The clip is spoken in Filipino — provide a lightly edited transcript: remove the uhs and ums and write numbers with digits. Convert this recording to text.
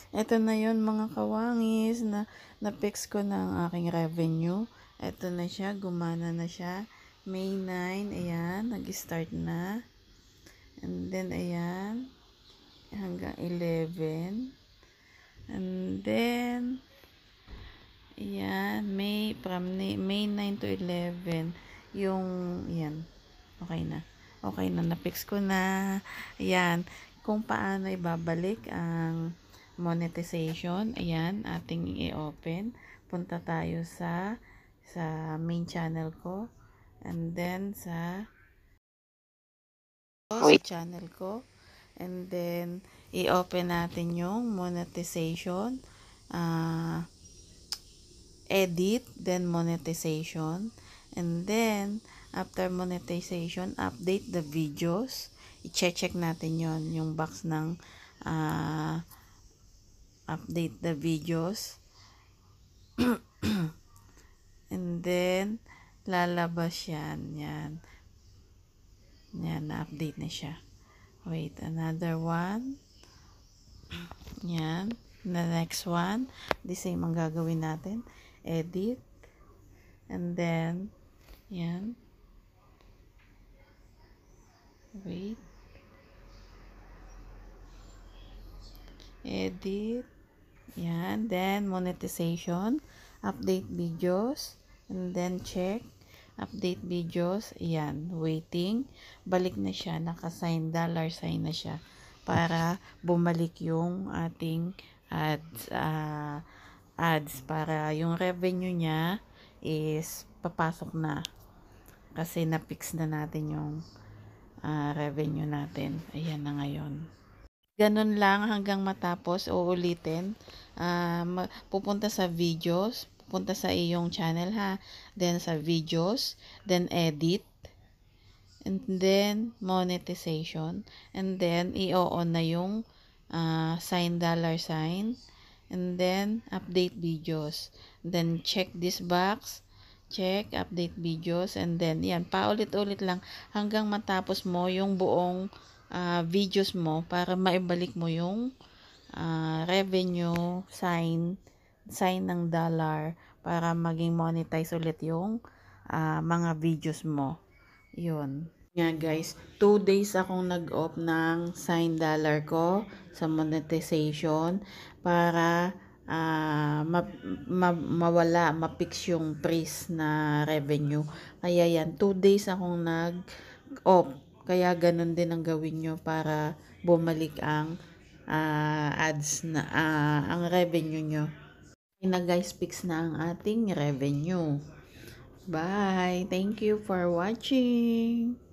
Ito na yon mga kawangis na-fix ko na ang aking revenue. Ito na siya, gumana na siya. May 9, ayan, nag-start na. And then, ayan, hanggang 11. And then, ayan, May 9 to 11. Yung, ayan, okay na. Okay na, na-fix ko na. Ayan, kung paano ibabalik ang monetization. Ayan, ating i-open. Punta tayo sa main channel ko. And then, sa channel ko. And then, i-open natin yung monetization. Edit, then monetization. And then, after monetization, update the videos. I-check natin yon yung box ng update the videos. And then, lalabas yan. Yan. Yan, na-update na siya. Wait, another one. Yan. The next one. The same ang gagawin natin. Edit. And then, yan. Wait. Edit. Yan. Then, monetization. Update videos. And then, check. Update videos. Yan. Waiting. Balik na siya. Naka-sign, $sign na siya. Para bumalik yung ating ads. Para yung revenue niya is papasok na. Kasi na-fix na natin yung revenue natin. Ayan na ngayon. Ganun lang hanggang matapos. Uulitin. Pupunta sa videos. Pupunta sa iyong channel ha. Then sa videos. Then edit. And then monetization. And then i-on na yung $sign. And then update videos. Then check this box. Check, update videos, and then yan, paulit-ulit lang hanggang matapos mo yung buong videos mo para maibalik mo yung revenue sign ng dollar para maging monetize ulit yung mga videos mo. Yun. Nga guys, 2 days akong nag-off ng sign dollar ko sa monetization para mawala, ma-fix yung freeze na revenue. Kaya yan, 2 days akong nag-off. Kaya ganun din ang gawin nyo para bumalik ang ads na ang revenue nyo. Kaya na guys, fix na ang ating revenue. Bye! Thank you for watching!